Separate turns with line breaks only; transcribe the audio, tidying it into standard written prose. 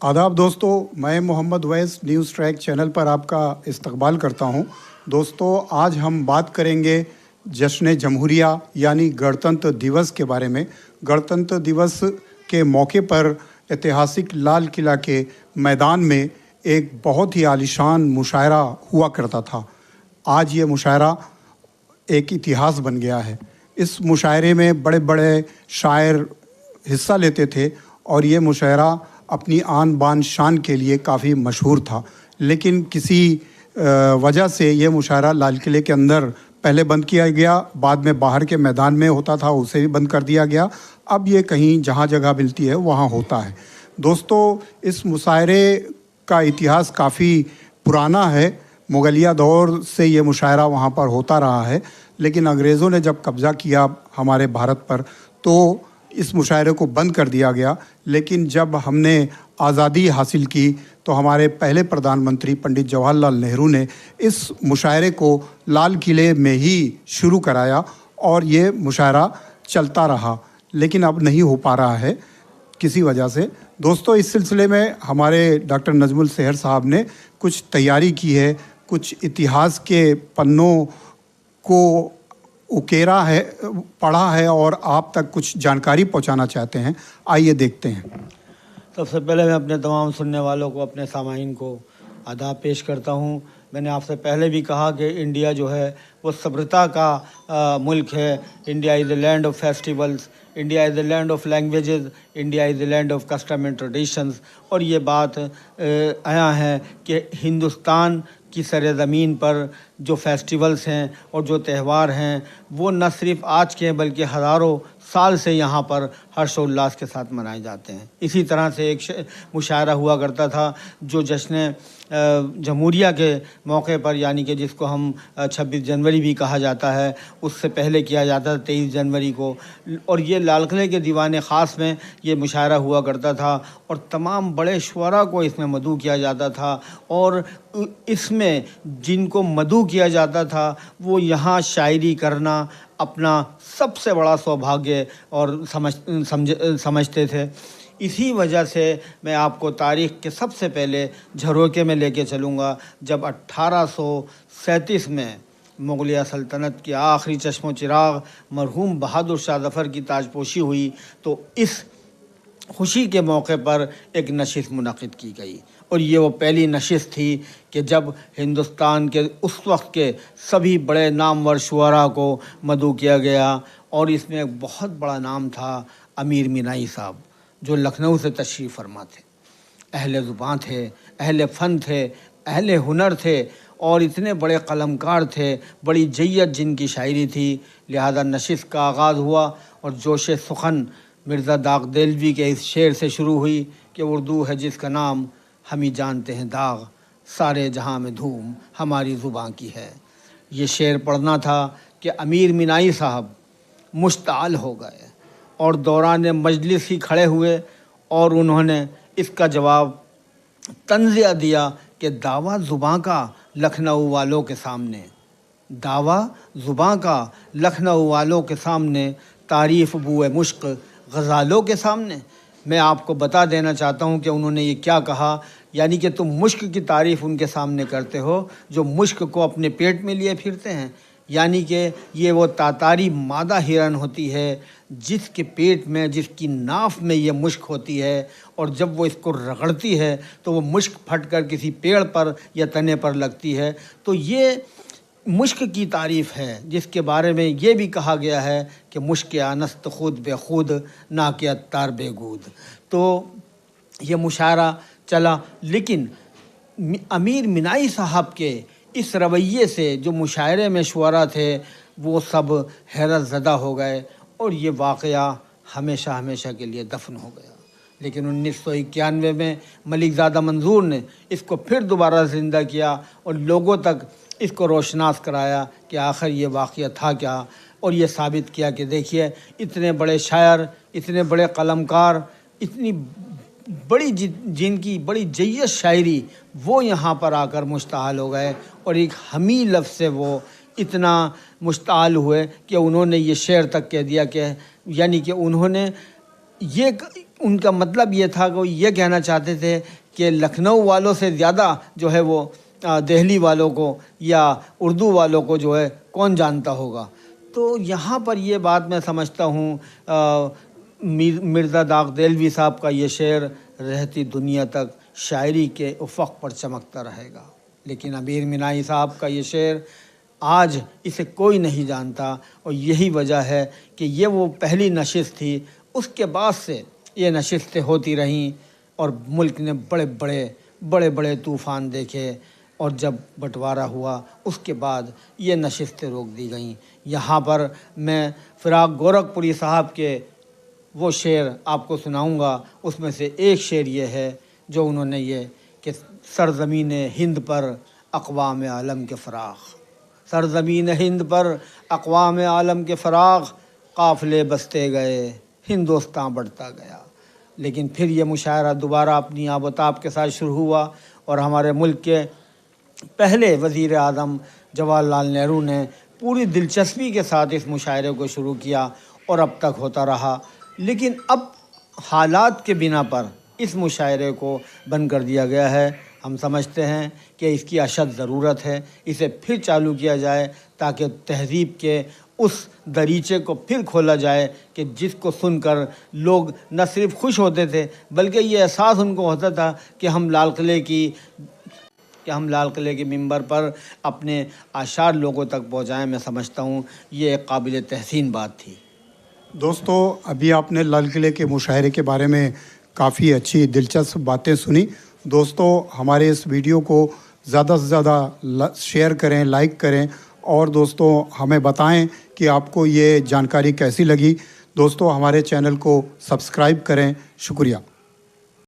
आदाब दोस्तों, मैं मोहम्मद वैस न्यूज़ ट्रैक चैनल पर आपका इस्तकबाल करता हूं। दोस्तों, आज हम बात करेंगे जश्न जमहूरिया यानी गणतंत्र दिवस के बारे में। गणतंत्र दिवस के मौके पर ऐतिहासिक लाल किला के मैदान में एक बहुत ही आलीशान मुशायरा हुआ करता था। आज ये मुशायरा एक इतिहास बन गया है। इस मुशायरे में बड़े बड़े शायर हिस्सा लेते थे और ये मुशायरा अपनी आन बान शान के लिए काफ़ी मशहूर था। लेकिन किसी वजह से ये मुशायरा लाल किले के अंदर पहले बंद किया गया, बाद में बाहर के मैदान में होता था, उसे भी बंद कर दिया गया। अब ये कहीं जहाँ जगह मिलती है वहाँ होता है। दोस्तों, इस मुशायरे का इतिहास काफ़ी पुराना है। मुगलिया दौर से ये मुशायरा वहाँ पर होता रहा है, लेकिन अंग्रेज़ों ने जब कब्ज़ा किया हमारे भारत पर तो इस मुशायरे को बंद कर दिया गया। लेकिन जब हमने आज़ादी हासिल की तो हमारे पहले प्रधानमंत्री पंडित जवाहरलाल नेहरू ने इस मुशायरे को लाल किले में ही शुरू कराया और ये मुशायरा चलता रहा, लेकिन अब नहीं हो पा रहा है किसी वजह से। दोस्तों, इस सिलसिले में हमारे डॉक्टर नजमुल सेहर साहब ने कुछ तैयारी की है, कुछ इतिहास के पन्नों को उकेरा है, पढ़ा है और आप तक कुछ जानकारी पहुंचाना चाहते हैं। आइए देखते हैं।
सबसे पहले मैं अपने तमाम सुनने वालों को, अपने सामाईन को आदाब पेश करता हूं। मैंने आपसे पहले भी कहा कि इंडिया जो है वो सभ्यता का मुल्क है। India is the land of festivals, India is the land of languages, India is the land of custom and traditions. और ये बात आया है कि हिंदुस्तान की सरज़मीन पर जो फेस्टिवल्स हैं और जो त्यौहार हैं वो न सिर्फ आज के हैं बल्कि हज़ारों साल से यहाँ पर हर्षोल्लास के साथ मनाए जाते हैं। इसी तरह से एक मुशायरा हुआ करता था जो जश्न जमहूरिया के मौके पर, यानी कि जिसको हम 26 जनवरी भी कहा जाता है, उससे पहले किया जाता था 23 जनवरी को। और ये लाल किले के दीवान ख़ास में ये मुशायरा हुआ करता था और तमाम बड़े शुअरा को इसमें मदऊ किया जाता था। और इसमें जिनको मदऊ किया जाता था वो यहाँ शायरी करना अपना सबसे बड़ा सौभाग्य और समझते थे। इसी वजह से मैं आपको तारीख़ के सबसे पहले झरोके में लेके चलूँगा, जब 1837 में मुग़लिया सल्तनत की आखिरी चश्मो चिराग मरहूम बहादुर शाह ज़फ़र की ताजपोशी हुई तो इस खुशी के मौके पर एक नशिस्त मुनक़िद की गई। और ये वो पहली नशिस्त थी कि जब हिंदुस्तान के उस वक्त के सभी बड़े नामवर शुअरा को मदऊ किया गया। और इसमें एक बहुत बड़ा नाम था अमीर मीनाई साहब, जो लखनऊ से तशरीफ़ फरमा थे। अहले ज़ुबान थे, अहले फ़न थे, अहले हुनर थे और इतने बड़े कलमकार थे, बड़ी जय्यत जिनकी शायरी थी। लिहाजा नशिस्त का आगाज़ हुआ और जोश सुखन मिर्ज़ा दाग देलवी के इस शेर से शुरू हुई कि उर्दू है जिसका नाम हम ही जानते हैं दाग, सारे जहां में धूम हमारी ज़ुबान की है। ये शेर पढ़ना था कि अमीर मीनाई साहब मुश्ताल हो गए और दौरान मजलिस ही खड़े हुए और उन्होंने इसका जवाब तंज़िया दिया कि दावा ज़ुबां का लखनऊ वालों के सामने, दावा ज़ुबां का लखनऊ वालों के सामने, तारीफ़ बुए मुश्क गज़ालों के सामने। मैं आपको बता देना चाहता हूँ कि उन्होंने ये क्या कहा, यानी कि तुम मुश्क की तारीफ़ उनके सामने करते हो जो मुश्क को अपने पेट में लिए फिरते हैं। यानी कि ये वो तातारी मादा हिरन होती है जिसके पेट में, जिसकी नाफ में ये मुश्क होती है और जब वो इसको रगड़ती है तो वो मुश्क फटकर किसी पेड़ पर या तने पर लगती है। तो ये मुश्क की तारीफ़ है जिसके बारे में ये भी कहा गया है कि मुश्क आनस्त खुद बेखुद ना कि अत्तार बेगूद। तो ये मुशायरा चला, लेकिन अमीर मीनाई साहब के इस रवैये से जो मुशायरे में शुअरा थे वो सब हैरत ज़दा हो गए और ये वाक़या हमेशा हमेशा के लिए दफन हो गया। लेकिन 1991 में मलिक ज़ादा मंजूर ने इसको फिर दोबारा ज़िंदा किया और लोगों तक इसको रोशनास कराया कि आखिर ये वाक़या था क्या। और ये साबित किया कि देखिए इतने बड़े शायर, इतने बड़े कलमकार, इतनी बड़ी जिनकी बड़ी जय्यत शायरी, वो यहाँ पर आकर मुश्ताल हो गए और एक हमी लफ्ज़ से वो इतना मुश्ताल हुए कि उन्होंने ये शेर तक कह दिया कि, यानी कि उन्होंने ये ان کا مطلب یہ تھا کہ وہ یہ کہنا چاہتے تھے کہ لکھنؤ والوں سے زیادہ جو ہے وہ دہلی والوں کو یا اردو والوں کو جو ہے کون جانتا ہوگا۔ تو یہاں پر یہ بات میں سمجھتا ہوں مرزا داغ دہلوی صاحب کا یہ شعر رہتی دنیا تک شاعری کے افق پر چمکتا رہے گا، لیکن امیر مینائی صاحب کا یہ شعر آج اسے کوئی نہیں جانتا، اور یہی وجہ ہے کہ یہ وہ پہلی نشست تھی۔ اس کے بعد سے یہ نشستیں ہوتی رہیں اور ملک نے بڑے بڑے طوفان دیکھے، اور جب بٹوارہ ہوا اس کے بعد یہ نشستیں روک دی گئیں۔ یہاں پر میں فراق گورکھپوری صاحب کے وہ شعر آپ کو سناؤں گا، اس میں سے ایک شعر یہ ہے جو انہوں نے یہ کہ سرزمین ہند پر اقوام عالم کے فراق، سرزمین ہند پر اقوام عالم کے فراق، قافلے بستے گئے ہندوستان بڑھتا گیا۔ لیکن پھر یہ مشاعرہ دوبارہ اپنی آب و تاب کے ساتھ شروع ہوا، اور ہمارے ملک کے پہلے وزیر اعظم جواہر لال نہرو نے پوری دلچسپی کے ساتھ اس مشاعرے کو شروع کیا، اور اب تک ہوتا رہا۔ لیکن اب حالات کے بنا پر اس مشاعرے کو بند کر دیا گیا ہے۔ ہم سمجھتے ہیں کہ اس کی اشد ضرورت ہے، اسے پھر چالو کیا جائے تاکہ تہذیب کے اس دریچے کو پھر کھولا جائے کہ جس کو سن کر لوگ نہ صرف خوش ہوتے تھے بلکہ یہ احساس ان کو ہوتا تھا کہ ہم لال قلعے کی ممبر پر اپنے اشعار لوگوں تک پہنچائیں۔ میں سمجھتا ہوں یہ ایک قابل تحسین بات تھی۔
دوستو، ابھی آپ نے لال قلعے کے مشاعرے کے بارے میں کافی اچھی دلچسپ باتیں سنی۔ دوستو، ہمارے اس ویڈیو کو زیادہ سے زیادہ شیئر کریں، لائک کریں، اور دوستو ہمیں بتائیں کہ آپ کو یہ جانکاری کیسی لگی۔ دوستو ہمارے چینل کو سبسکرائب کریں۔ شکریہ۔